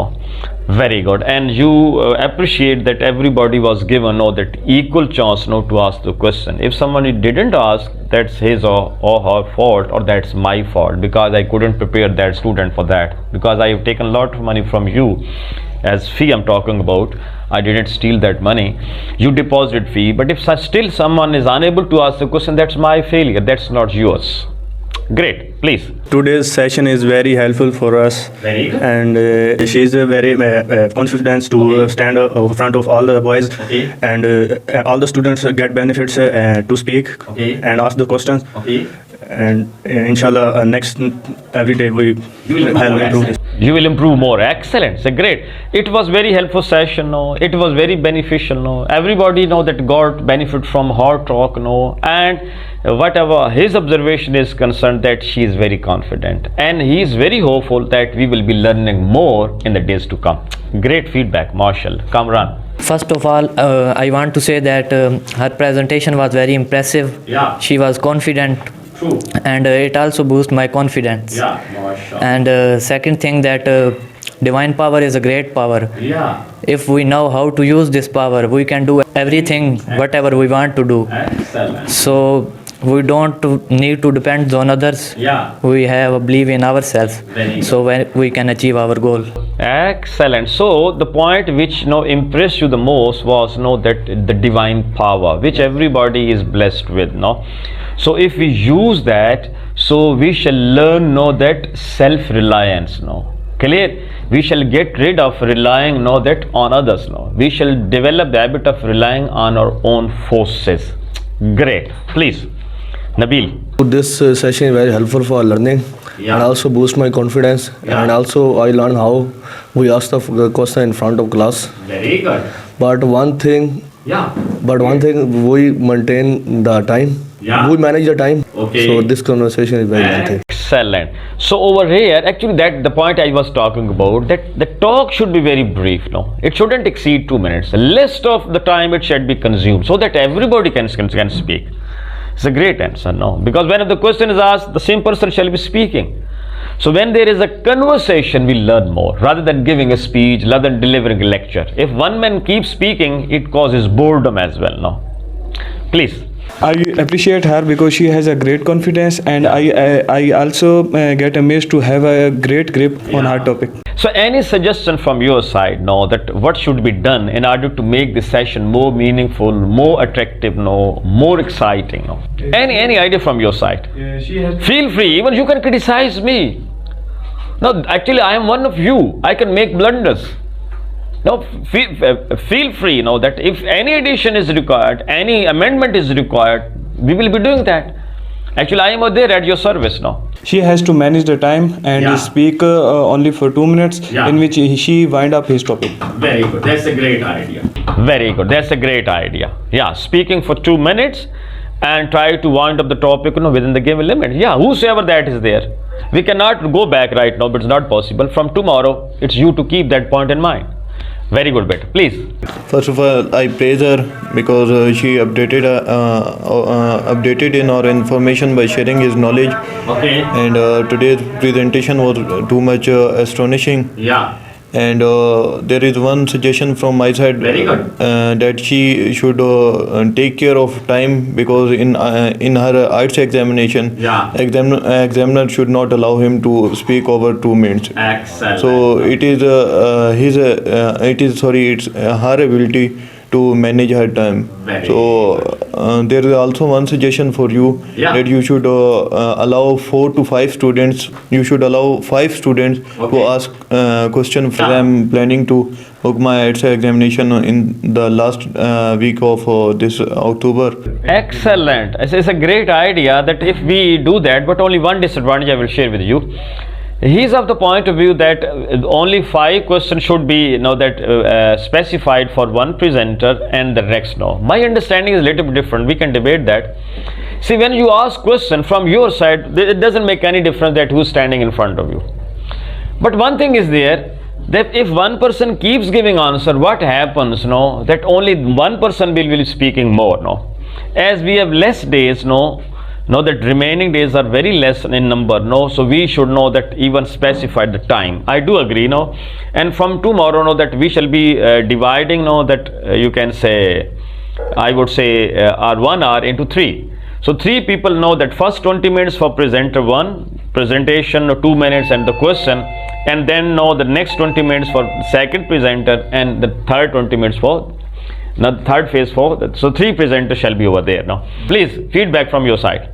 Very good. And you appreciate that everybody was given that equal chance to ask the question. If somebody didn't ask, that's his or her fault, or that's my fault, because I couldn't prepare that student for that, because I have taken a lot of money from you as fee. I'm talking about, I didn't steal that money, you deposited fee. But if still someone is unable to ask the question, that's my failure, that's not yours. Great, please. Today's session is very helpful for us, and she is very confident to stand up in front of all the boys, and all the students get benefits to speak and ask the questions. And inshallah, next every day we will improve this. You will improve more. Excellent. So great. It was very helpful session. It was very beneficial. Everybody that got benefit from her talk. And whatever his observation is concerned, that she is very confident, and he is very hopeful that we will be learning more in the days to come. Great feedback, Marshall. Kamran. First of all, I want to say that her presentation was very impressive. She was confident. True. And it also boosts my confidence. And second thing, that divine power is a great power. If we know how to use this power, we can do everything, whatever we want to do. Excellent. So we don't need to depend on others. We have a belief in ourselves, so we can achieve our goal. Excellent. So the point which impressed you the most was that the divine power which everybody is blessed with. So if we use that, so we shall learn that self-reliance. Clear? We shall get rid of relying that on others. We shall develop the habit of relying on our own forces. Great. Please, Nabil. This session is very helpful for learning and also boost my confidence. And also I learned how we ask the question in front of class. Very good. But one thing, we maintain the time. We manage the time. So this conversation is very helpful. Excellent. So over here, actually, that the point I was talking about, that the talk should be very brief. It shouldn't exceed 2 minutes. Less of the time it should be consumed, so that everybody can speak. It's a great answer, because when the question is asked, the same person shall be speaking. So when there is a conversation, we learn more, rather than giving a speech, rather than delivering a lecture. If one man keeps speaking, it causes boredom as well. Please. I appreciate her because she has a great confidence, and I also get amazed to have a great grip on her topic. So any suggestion from your side, that what should be done in order to make this session more meaningful, more attractive, more exciting? Any idea from your side? Feel free, even you can criticize me. No, actually I am one of you. I can make blunders. No, feel free, that if any addition is required, any amendment is required, we will be doing that. Actually, I am there at your service now. She has to manage the time and speak only for 2 minutes, in which she wind up his topic. Very good. That's a great idea. Very good. That's a great idea. Yeah, speaking for 2 minutes and try to wind up the topic, within the given limit. Yeah, whosoever that is there. We cannot go back right now, but it's not possible. From tomorrow, it's you to keep that point in mind. Very good, beta. Please. First of all, I praise her because she updated in our information by sharing his knowledge. Okay. And today's presentation was too much astonishing. Yeah. And there is one suggestion from my side. Very good. That she should take care of time, because in her IELTS examination, examiner should not allow him to speak over 2 minutes. Excellent. So it's her ability to manage her time. There is also one suggestion for you, that you should allow 4 to 5 students. You should allow 5 students to ask questions. I am planning to book my IELTS examination in the last week of this October. Excellent. It's a great idea that if we do that, but only one disadvantage I will share with you. He's of the point of view that only 5 questions should be specified for one presenter and the next. My understanding is a little bit different. We can debate that. See, when you ask question from your side, it doesn't make any difference that who's standing in front of you. But one thing is there, that if one person keeps giving answer, what happens? That only one person will be speaking more. As we have less days, that remaining days are very less in number, so we should know that even specify the time. I do agree, and from tomorrow, that we shall be dividing, that you can say, I would say, our 1 hour into 3. So 3 people know that first 20 minutes for presenter 1, presentation 2 minutes and the question, and then the next 20 minutes for second presenter and the third 20 minutes for the third phase so 3 presenters shall be over there now. Please, feedback from your side.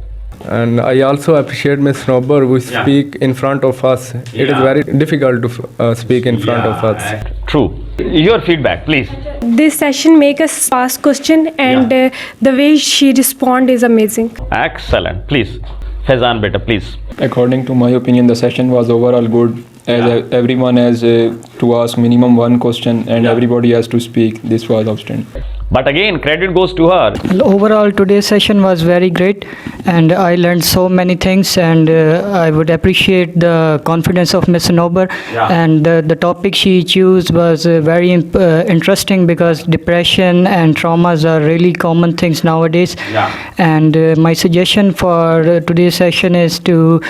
And I also appreciate Ms. Sanobar who speak in front of us. It is very difficult to speak in front of us. True. Your feedback, please. This session make us ask question, and the way she respond is amazing. Excellent. Please, Faizan beta, please. According to my opinion, the session was overall good, as everyone has to ask minimum 1 question and everybody has to speak. This was outstanding. But again, credit goes to her. Overall, today's session was very great, and I learned so many things, and I would appreciate the confidence of Ms. Sanobar. And the topic she chose was very interesting, because depression and traumas are really common things nowadays. And my suggestion for today's session is to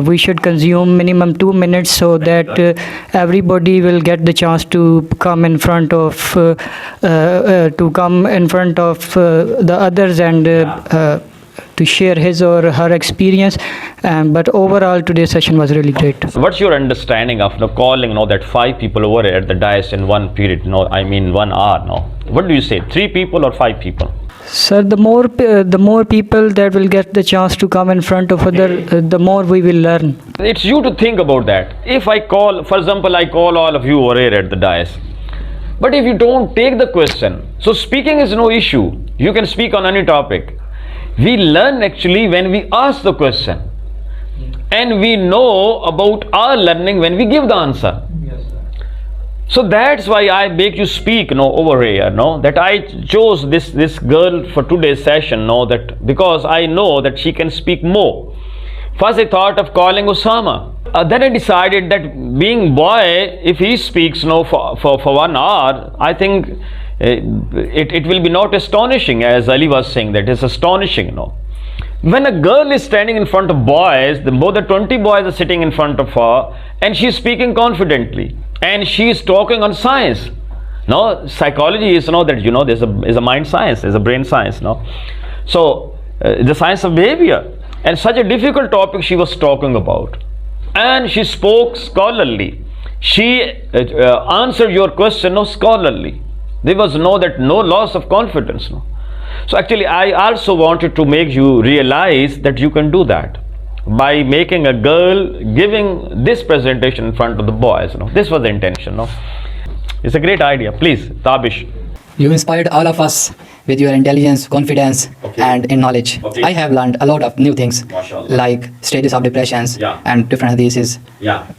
we should consume minimum 2 minutes, so that everybody will get the chance to come in front of the others and to share his or her experience. But overall, today's session was really great. What's your understanding of calling that 5 people over at the dais in one period? 1 hour. What do you say? 3 people or 5 people? Sir, the more people that will get the chance to come in front of other, the more we will learn. It's you to think about that. If I call, for example, I call all of you over here at the dais, but if you don't take the question, so speaking is no issue. You can speak on any topic. We learn actually when we ask the question, and we know about our learning when we give the answer. So that's why I make you speak over here, that I chose this girl for today's session, that because I know that she can speak more. First I thought of calling Osama. Then I decided that being boy, if he speaks for 1 hour, I think it will be not astonishing, as Ali was saying, that it's astonishing. When a girl is standing in front of boys, more than 20 boys are sitting in front of her, and she's speaking confidently, and she is talking on science. No, psychology is there's a mind science, there's a brain science. So the science of behavior, and such a difficult topic she was talking about, and she spoke scholarly. She answered your question scholarly. There was no loss of confidence. So actually I also wanted to make you realize that you can do that by making a girl giving this presentation in front of the boys. This was the intention. It's a great idea. Please, Tabish. You inspired all of us with your intelligence, confidence, and in knowledge. I have learned a lot of new things, like stages of depressions and different diseases.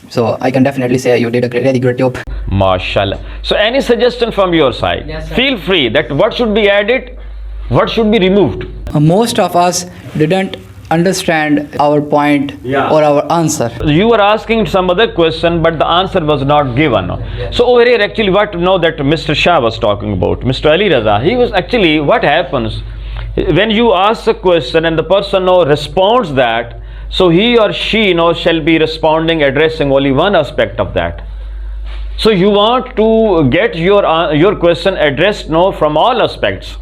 So I can definitely say you did a really great job. MashaAllah. So any suggestion from your side? Yes, feel free that what should be added, what should be removed. Most of us didn't understand our point or our answer. You were asking some other question, but the answer was not given. So over here actually that Mr. Shah was talking about, Mr. Ali Raza, he was actually, what happens when you ask a question and the person responds that, so he or she shall be responding, addressing only one aspect of that. So you want to get your question addressed from all aspects.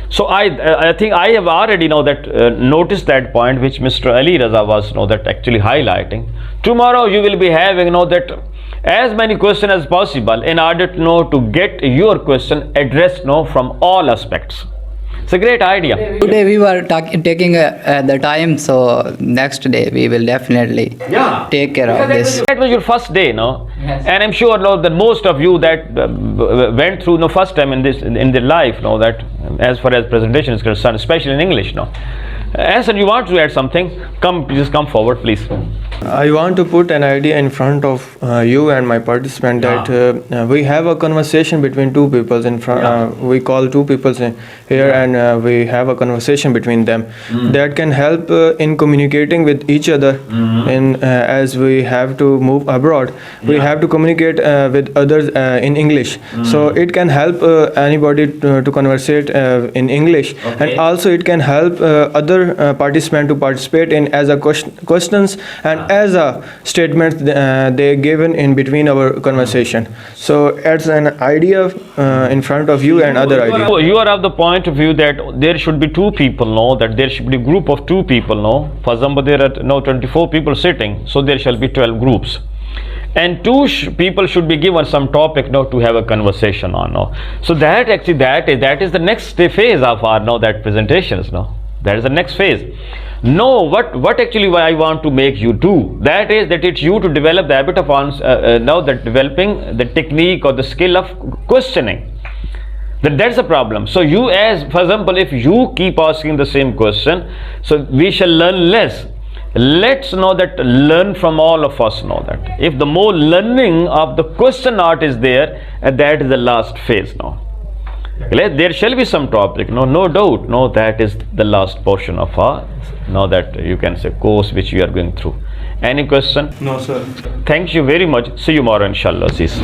So I think I have already noticed that point which Mr. Ali Raza was actually highlighting. Tomorrow you will be having that as many questions as possible in order to get your question addressed from all aspects. It's a great idea. Today we were taking the time, so next day we will definitely take care of this. That was your first day, Yes. And I'm sure that most of you that went through first time in their life, that as far as presentation is concerned, especially in English, Hasan, you want to add something? Just come forward, please. I want to put an idea in front of you and my participant that we have a conversation between two people in front. We call two people here, and we have a conversation between them that can help in communicating with each other. And as we have to move abroad, we have to communicate with others in English. So it can help anybody to conversate in English, and also it can help other participant to participate in as a questions and as a statement they given in between our conversation. So it's an idea in front of you and other ideas. You are of the point of view that there should be two people, that there should be a group of two people. For example, there are 24 people sitting, so there shall be 12 groups. And two people should be given some topic to have a conversation on. So that is the next phase of our that presentations. That is the next phase. What actually I want to make you do, that is that it's you to develop the habit of developing the technique or the skill of questioning. That's the problem. So you, as for example, if you keep asking the same question, so we shall learn less. Let's learn from all of us that if the more learning of the question art is there, that is the last phase There shall be some topic, no doubt, that is the last portion of our, that you can say course which we are going through. Any question? No, sir. Thank you very much. See you tomorrow, inshallah. Sis.